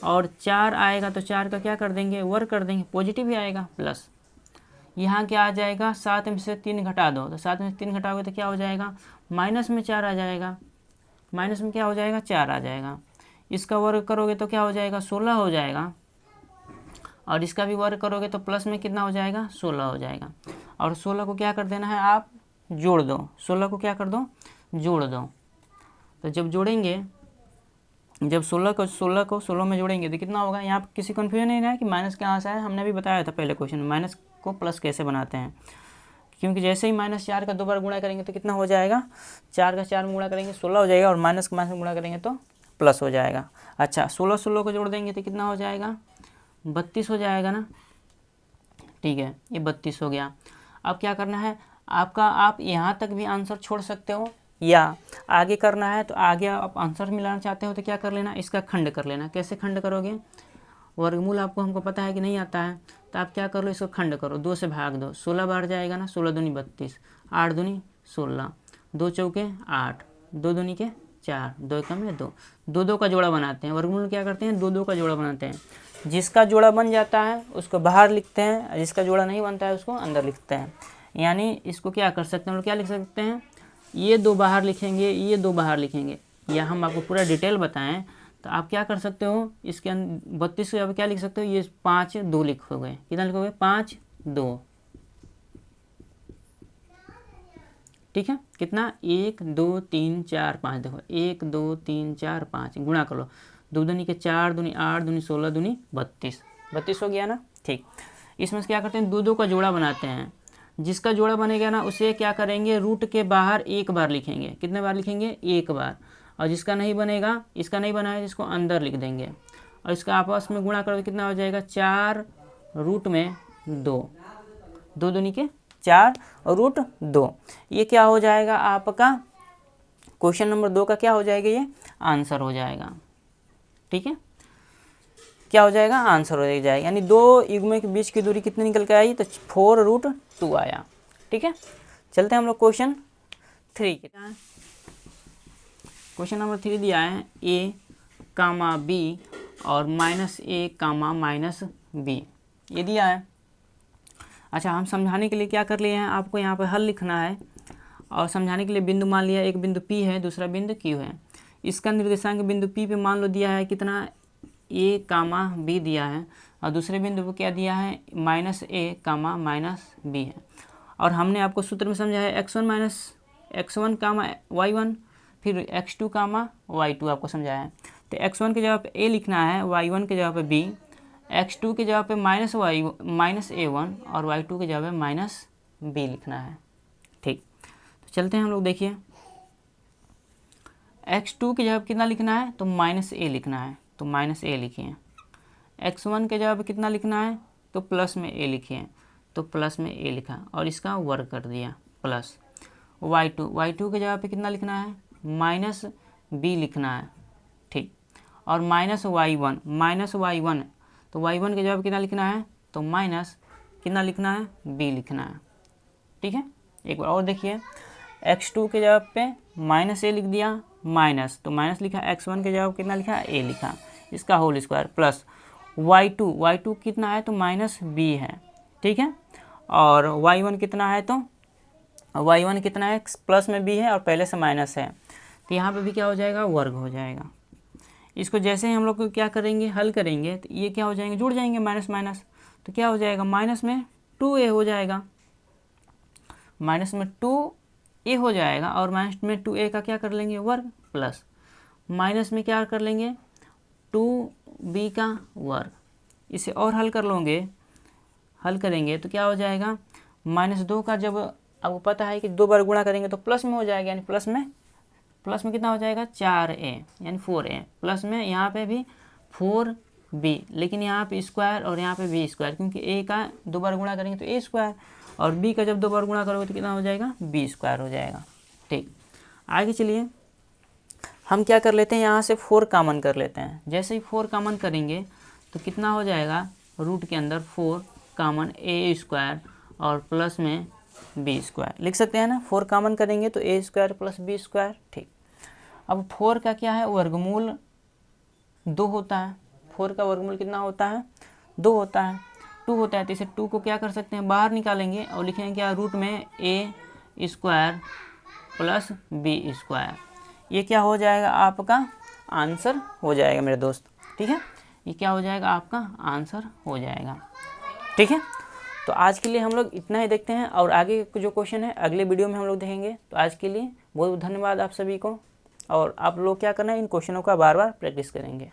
और 4 आएगा तो 4 का क्या कर देंगे, वर्ग कर देंगे, पॉजिटिव ही आएगा, प्लस यहाँ क्या आ जाएगा, 7 में से 3 घटा दो, तो 7 में से 3 घटाओगे तो क्या हो जाएगा, माइनस में 4 आ जाएगा, माइनस में क्या हो जाएगा, 4 आ जाएगा। इसका वर्ग करोगे तो क्या हो जाएगा, 16 हो जाएगा, और इसका भी वर्ग करोगे तो प्लस में कितना हो जाएगा, 16 हो जाएगा। और 16 को क्या कर देना है, आप जोड़ दो, 16 को क्या कर दो, जोड़ दो। तो जब जोड़ेंगे, जब 16 को 16 में जोड़ेंगे तो कितना होगा, यहाँ पर किसी कन्फ्यूजन नहीं है कि माइनस कहाँ से है, हमने भी बताया था पहले क्वेश्चन में माइनस को प्लस कैसे बनाते हैं, क्योंकि जैसे ही -4 का 2 बार गुणा करेंगे तो कितना हो जाएगा, 4 का 4 में गुणा करेंगे 16 हो जाएगा, और माइनस का माइनस में गुणा करेंगे तो प्लस हो जाएगा। अच्छा, 16 को जोड़ देंगे तो कितना हो जाएगा, 32 हो जाएगा ना, ठीक है, ये 32 हो गया। अब क्या करना है आपका, आप यहाँ तक भी आंसर छोड़ सकते हो, या आगे करना है तो आगे आप आंसर मिलाना चाहते हो तो क्या कर लेना, इसका खंड कर लेना। कैसे खंड करोगे, वर्गमूल आपको हमको पता है कि नहीं आता है, तो आप क्या कर लो, इसको खंड करो, 2 से भाग दो, 16 बार जाएगा ना, 16 दूनी 32, 8 दूनी 16, 2 चौके 8, 2 दूनी के 4, 2 कम है 2, 2 का जोड़ा बनाते हैं। वर्गमूल क्या करते हैं, 2 का जोड़ा बनाते हैं, जिसका जोड़ा बन जाता है उसको बाहर लिखते हैं, जिसका जोड़ा नहीं बनता है उसको अंदर लिखते हैं। यानी इसको क्या कर सकते हैं, क्या लिख सकते हैं, ये 2 बाहर लिखेंगे, ये 2 बाहर लिखेंगे, या हम आपको पूरा डिटेल बताएं तो आप क्या कर सकते हो, इसके 32 के क्या लिख सकते हो, ये 5 2 लिखोगे, कितना लिखोगे, 5 2, ठीक है, कितना, 1 2 3 4 5, देखो 1 2 3 4 5, गुणा कर लो, 2 दूनी के 4, दूनी 8, दूनी 16, दूनी 32 हो गया ना, ठीक। इसमें से क्या करते हैं, 2 का जोड़ा बनाते हैं, जिसका जोड़ा बनेगा ना उसे क्या करेंगे, रूट के बाहर 1 बार लिखेंगे, कितने बार लिखेंगे, 1 बार, और जिसका नहीं बनेगा, इसका नहीं बना है इसको अंदर लिख देंगे, और इसका आपस में गुणा करोगे कितना हो जाएगा, 4 रूट में 2, 2 दूनी के 4 और रूट 2, ये क्या हो जाएगा आपका क्वेश्चन नंबर 2 का क्या हो जाएगा, ये आंसर हो जाएगा, ठीक है, क्या हो जाएगा, आंसर हो जाएगा। यानी 2 युग्मों के बीच की दूरी कितनी निकल के आई, तो 4√2 आया, ठीक है। चलते हैं हम लोग क्वेश्चन 3 के, क्वेश्चन नंबर 3 दिया है a, b और -a, -b, ये दिया है। अच्छा, हम समझाने के लिए क्या कर लिए हैं, आपको यहाँ पर हल लिखना है, और समझाने के लिए बिंदु मान लिया, एक बिंदु P है, दूसरा बिंदु Q है। इसका निर्देशांक बिंदु P पे मान लो दिया है कितना, a कामा b दिया है, और दूसरे बिंदु को क्या दिया है, -a कामा -b है। और हमने आपको सूत्र में समझा है x1 कामा y1, फिर x2 कामा y2 आपको समझाया है। तो x1 के जगह पे a लिखना है, y1 के जगह पे b, x2 के जगह पे -a1 और y2 के जगह पे -b लिखना है। ठीक, तो चलते हैं हम लोग। देखिए x2 की जगह पे कितना लिखना है, तो -a लिखना है, तो -a लिखिए। x1 के जगह पे कितना लिखना है, तो प्लस में a लिखिए, तो प्लस में a लिखा और इसका वर्ग कर दिया, प्लस y2 के जगह पे कितना लिखना है, -b लिखना है। ठीक, और -y1, तो y1 के जगह पे कितना लिखना है, तो माइनस कितना लिखना है, b लिखना है। ठीक है, एक बार और देखिए, x2 के जगह पे -a लिख दिया, माइनस, तो माइनस लिखा, x1 के जगह कितना लिखा, a लिखा, इसका होल स्क्वायर, प्लस y2 कितना है, तो -b है। ठीक है, और y1 कितना है, तो y1 कितना है, प्लस में b है और पहले से माइनस है, तो यहाँ पे भी क्या हो जाएगा, वर्ग हो जाएगा। इसको जैसे ही हम लोग क्या करेंगे, हल करेंगे, तो ये क्या हो जाएंगे, जुड़ जाएंगे माइनस माइनस, तो क्या हो जाएगा, माइनस में 2a हो जाएगा, माइनस में 2a हो जाएगा, और माइनस में 2a का क्या कर लेंगे, वर्ग, प्लस माइनस में क्या कर लेंगे, 2b का वर्ग। इसे और हल करेंगे तो क्या हो जाएगा, -2 का, जब आपको पता है कि 2 बार गुणा करेंगे तो प्लस में हो जाएगा, यानी प्लस में कितना हो जाएगा, 4a यानी 4a, प्लस में यहाँ पे भी 4b, लेकिन यहाँ पे स्क्वायर और यहाँ पे b स्क्वायर, क्योंकि a का 2 बार गुणा करेंगे तो a स्क्वायर, और b का जब 2 बार गुणा करोगे तो कितना हो जाएगा, b स्क्वायर हो जाएगा। ठीक, आगे चलिए हम क्या कर लेते हैं, यहाँ से 4 कॉमन कर लेते हैं। जैसे ही 4 कॉमन करेंगे तो कितना हो जाएगा, रूट के अंदर 4 कॉमन a स्क्वायर और प्लस में b स्क्वायर लिख सकते हैं ना, 4 कॉमन करेंगे तो a square plus b square. ठीक, अब 4 का क्या है, वर्गमूल 2 होता है, 4 का वर्गमूल कितना होता है, 2 होता है, 2 होता है, तो इसे 2 को क्या कर सकते हैं, बाहर निकालेंगे और लिखेंगे क्या, रूट में a square plus b square. ये क्या हो जाएगा, आपका आंसर हो जाएगा मेरे दोस्त। ठीक है, ये क्या हो जाएगा, आपका आंसर हो जाएगा। ठीक है, तो आज के लिए हम लोग इतना ही देखते हैं, और आगे जो क्वेश्चन है अगले वीडियो में हम लोग देखेंगे। तो आज के लिए बहुत बहुत धन्यवाद आप सभी को, और आप लोग क्या करना है, इन क्वेश्चनों का बार बार प्रैक्टिस करेंगे।